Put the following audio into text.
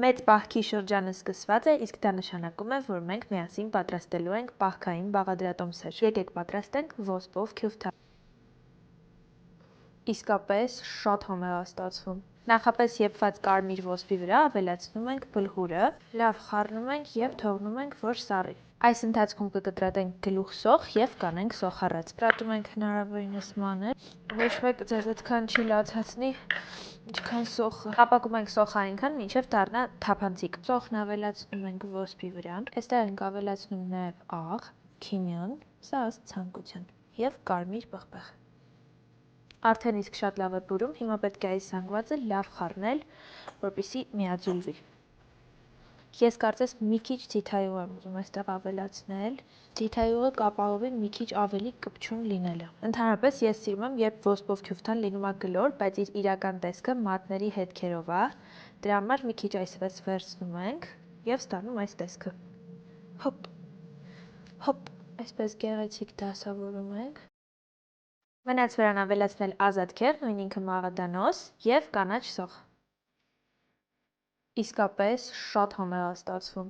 Մեծ պահքի շրջանը սկսված է, իսկ դա նշանակում է, որ մենք միասին պատրաստելու ենք պահքային բաղադրատոմսեր։ Եկեք պատրաստենք ոսպով քյութան։ Իսկապես շատ համեղ է ստացվում։ Նախապես եփված կարմիր ոսպի վրա ավելացնում ենք բլհուրը, լավ խառնում ենք և թողնում ենք, որ սառի։ Այս ընթացքում կկտրատենք գլուխ-սոխ և կանենք սոխառած։ Կտրատում ենք հնարավորինս մանր, ոչ մեկ ձեզ այդքան չի լացացնի, ինչքան սոխը։ Կապակում ենք սոխը այնքան, մինչև դառնա թափանցիկ։ Սոխն ավելացնում ենք ոսպի վրա, այստեղ ենք ավելացնում նաև աղ, քինիոն, սա ըստ ցանկության, և կարմիր պղպեղ։ Արդեն իսկ շատ լավ է բուրում, հիմա պետք է այս զանգվածը լավ խառնել, որպեսզի միաձուլվի։ Ես կարծես մի քիչ ձիթայուղ եմ ուզում այստեղ ավելացնել, ձիթայուղը կապահովի մի քիչ ավելի կպչուն լինելը։ Ընդհանրապես ես սիրում եմ, երբ ոսպով քյութան լինում է գլոր, բայց իր իրական տեսքը մատների հետքերով է, դրա համար մի քիչ այսպես վերցնում ենք և ստանում այս տեսքը։ Հոպ, հոպ, այսպես գեղեցիկ դասավորում ենք։ Մնաց վրան ավելացնել ազատ քեռ, նույն ինքը մաղադանոս և կանաչ սոխ։ Իսկապես շատ համեղ է ստացվում։